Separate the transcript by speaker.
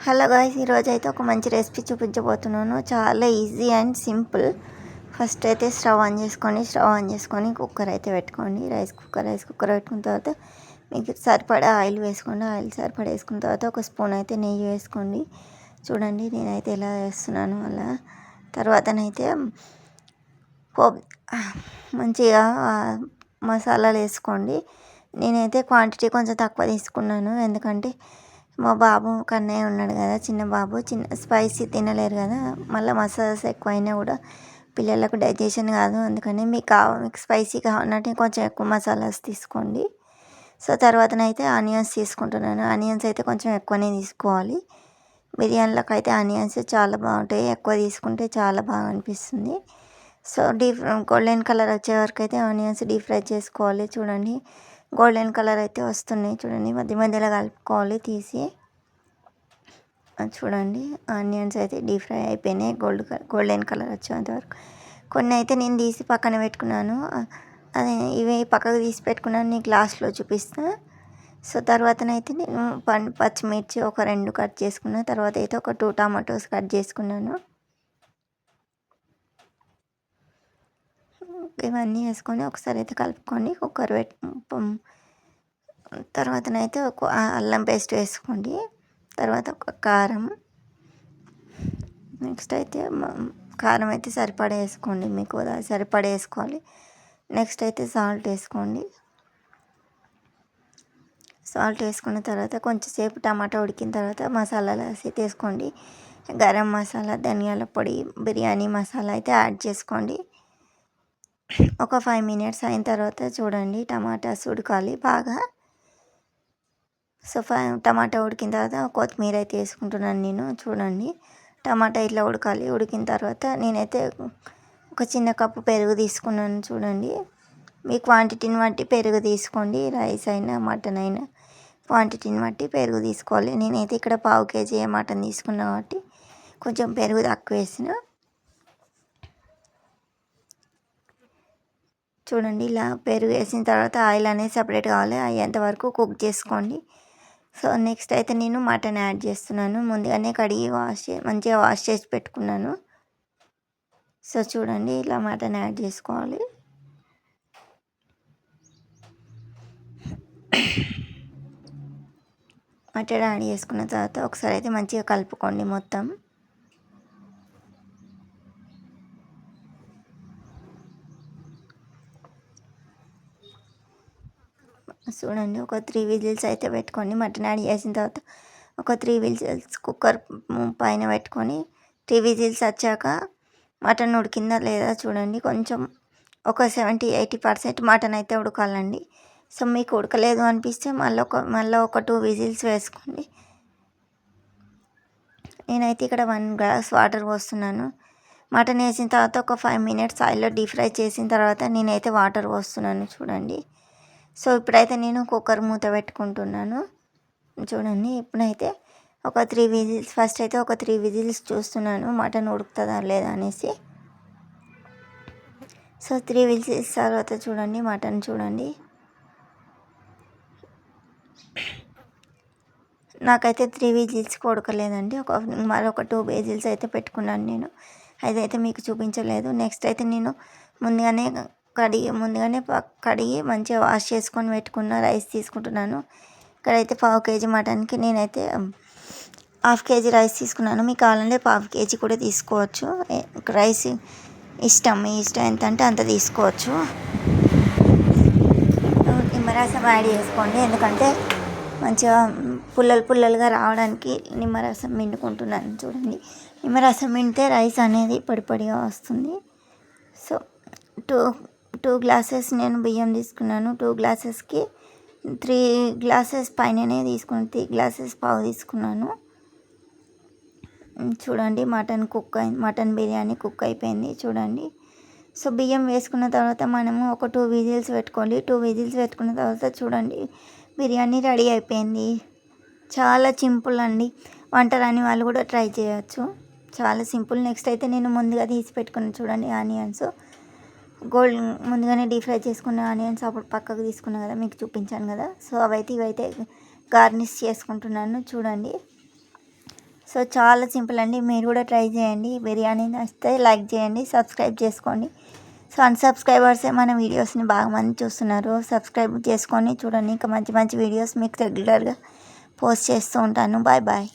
Speaker 1: Hello guys, ఈరోజు అయితే ఒక మంచి రెసిపీ చూపించబోతున్నాను. చాలా ఈజీ అండ్ సింపుల్. ఫస్ట్ అయితే స్టవ్ ఆన్ చేసుకొని కుక్కర్ అయితే పెట్టుకోండి. రైస్ కుక్కర్ పెట్టుకున్న తర్వాత మీకు సరిపడా ఆయిల్ వేసుకోండి. ఆయిల్ సరిపడా వేసుకున్న తర్వాత ఒక స్పూన్ అయితే నెయ్యి వేసుకోండి. చూడండి నేనైతే ఎలా వేస్తున్నాను అలా. తర్వాతనైతే మంచిగా మసాలాలు వేసుకోండి. నేనైతే క్వాంటిటీ కొంచెం తక్కువ తీసుకున్నాను, ఎందుకంటే మా బాబు కన్నయ్య ఉన్నాడు కదా, చిన్న బాబు, స్పైసీ తినలేరు కదా. మళ్ళీ మసాలాస్ ఎక్కువైనా కూడా పిల్లలకు డైజెషన్ కాదు. అందుకని మీకు స్పైసీ కావాలంటే కొంచెం ఎక్కువ మసాలాస్ తీసుకోండి. సో తర్వాతనైతే ఆనియన్స్ తీసుకుంటున్నాను. ఆనియన్స్ అయితే కొంచెం ఎక్కువనే తీసుకోవాలి. బిర్యానీలకు అయితే ఆనియన్స్ చాలా బాగుంటాయి, ఎక్కువ తీసుకుంటే చాలా బాగా అనిపిస్తుంది. సో గోల్డెన్ కలర్ వచ్చే వరకు అయితే ఆనియన్స్ డీప్ ఫ్రై చేసుకోవాలి. చూడండి గోల్డెన్ కలర్ అయితే వస్తున్నాయి. చూడండి మధ్యలో కలుపుకోవాలి తీసి. చూడండి ఆనియన్స్ అయితే డీప్ ఫ్రై అయిపోయినాయి, గోల్డెన్ కలర్ వచ్చేంత వరకు. కొన్ని అయితే నేను తీసి పక్కన పెట్టుకున్నాను, అదే ఇవి పక్కకు తీసి పెట్టుకున్నాను, నీకు లాస్ట్లో చూపిస్తా. సో తర్వాతనైతే నేను పచ్చిమిర్చి ఒక 2 కట్ చేసుకున్నాను. తర్వాత అయితే ఒక 2 టమాటోస్ కట్ చేసుకున్నాను. ఇవన్నీ వేసుకొని ఒకసారి అయితే కలుపుకొని కుక్కర్ తర్వాతనైతే ఒక అల్లం పేస్ట్ వేసుకోండి. తర్వాత ఒక కారం, నెక్స్ట్ అయితే కారం అయితే సరిపడా వేసుకోండి, మీకు సరిపడా వేసుకోవాలి. నెక్స్ట్ అయితే సాల్ట్ వేసుకోండి. సాల్ట్ వేసుకున్న తర్వాత కొంచెంసేపు టమాటా ఉడికిన తర్వాత మసాలాలు వేసుకోండి. గరం మసాలా, ధనియాల పొడి, బిర్యానీ మసాలా అయితే యాడ్ చేసుకోండి. ఒక 5 మినిట్స్ అయిన తర్వాత చూడండి టమాటాస్ ఉడకాలి బాగా. సో టమాటా ఉడికిన తర్వాత కొత్తిమీర అయితే వేసుకుంటున్నాను నేను. చూడండి టమాటా ఇట్లా ఉడకాలి. ఉడికిన తర్వాత నేనైతే ఒక చిన్న కప్పు పెరుగు తీసుకున్నాను. చూడండి మీ క్వాంటిటీని బట్టి పెరుగు తీసుకోండి. రైస్ అయినా మటన్ అయినా క్వాంటిటీని బట్టి పెరుగు తీసుకోవాలి. నేనైతే ఇక్కడ 1/2 కేజీ మటన్ తీసుకున్నా కాబట్టి కొంచెం పెరుగు తక్కువ వేసిన. చూడండి ఇలా పెరుగు వేసిన తర్వాత ఆయిల్ అనేది సపరేట్ కావాలి, అయ్యేంత వరకు కుక్ చేసుకోండి. సో నెక్స్ట్ అయితే నేను మటన్ యాడ్ చేస్తున్నాను. ముందుగానే కడిగి మంచిగా వాష్ చేసి పెట్టుకున్నాను. సో చూడండి ఇలా మటన్ యాడ్ చేసుకోవాలి. మటన్ యాడ్ చేసుకున్న తర్వాత ఒకసారి అయితే మంచిగా కలుపుకోండి మొత్తం. చూడండి ఒక 3 విజిల్స్ అయితే పెట్టుకోండి. మటన్ యాడ్ చేసిన తర్వాత ఒక 3 విజిల్స్ కుక్కర్ పైన పెట్టుకొని 3 విజిల్స్ వచ్చాక మటన్ ఉడికిందా లేదా చూడండి. కొంచెం ఒక 70-80% మటన్ అయితే ఉడకాలండి. సో మీకు ఉడకలేదు అనిపిస్తే మళ్ళీ ఒక 2 విజిల్స్ వేసుకోండి. నేనైతే ఇక్కడ 1 గ్లాస్ వాటర్ పోస్తున్నాను. మటన్ వేసిన తర్వాత ఒక 5 మినిట్స్ ఆయిల్లో డీప్ ఫ్రై చేసిన తర్వాత నేనైతే వాటర్ పోస్తున్నాను. చూడండి సో ఇప్పుడైతే నేను కుక్కర్ మూత పెట్టుకుంటున్నాను. చూడండి ఇప్పుడైతే ఒక 3 విజిల్స్, ఫస్ట్ అయితే ఒక 3 విజిల్స్ చూస్తున్నాను మటన్ ఉడుకుతుందా లేదా అనేసి. సో 3 విజిల్స్ తర్వాత చూడండి మటన్ చూడండి. నాకైతే 3 విజిల్స్కి ఉడకలేదండి. మరొక 2 విజిల్స్ అయితే పెట్టుకున్నాను నేను, అదైతే మీకు చూపించలేదు. నెక్స్ట్ అయితే నేను ముందుగానే కడిగి మంచిగా వాష్ చేసుకొని పెట్టుకున్న రైస్ తీసుకుంటున్నాను. ఇక్కడైతే 1/2 కేజీ మటన్కి నేనైతే 1/2 కేజీ రైస్ తీసుకున్నాను. మీకు కావాలంటే 1/2 కేజీ కూడా తీసుకోవచ్చు. రైస్ మీ ఇష్టం ఎంత అంటే అంత తీసుకోవచ్చు. నిమ్మరసం యాడ్ చేసుకోండి, ఎందుకంటే మంచిగా పుల్లలుగా రావడానికి నిమ్మరసం పిండుకుంటున్నాను. చూడండి నిమ్మరసం పిండితే రైస్ అనేది పొడిగా వస్తుంది. సో 2 గ్లాసెస్ నేను బియ్యం తీసుకున్నాను. 2 గ్లాసెస్కి 3 గ్లాసెస్ పైననే తీసుకున్నాను. 3 గ్లాసెస్ పావు తీసుకున్నాను. చూడండి మటన్ బిర్యానీ కుక్ అయిపోయింది. చూడండి సో బియ్యం వేసుకున్న తర్వాత మనము ఒక 2 విజిల్స్ పెట్టుకోండి. 2 విజిల్స్ పెట్టుకున్న తర్వాత చూడండి బిర్యానీ రెడీ అయిపోయింది. చాలా సింపుల్ అండి, వంట రాని వాళ్ళు కూడా ట్రై చేయొచ్చు, చాలా సింపుల్. నెక్స్ట్ అయితే నేను ముందుగా తీసి పెట్టుకున్నాను చూడండి ఆనియన్స్, ముందుగానే డీప్ ఫ్రై చేసుకున్న ఆనియన్స్ అప్పుడు పక్కకు తీసుకున్నాను కదా, మీకు చూపించాను కదా. సో ఇవైతే గార్నిష్ చేసుకుంటున్నాను. చూడండి సో చాలా సింపుల్ అండి, మీరు కూడా ట్రై చేయండి. బిర్యానీ నచ్చితే లైక్ చేయండి, సబ్స్క్రైబ్ చేసుకోండి. సో అన్సబ్స్క్రైబర్సే మన వీడియోస్ని బాగా మంది చూస్తున్నారు. సబ్స్క్రైబ్ చేసుకొని చూడండి, ఇంకా మంచి మంచి వీడియోస్ మీకు రెగ్యులర్గా పోస్ట్ చేస్తూ ఉంటాను. Bye bye.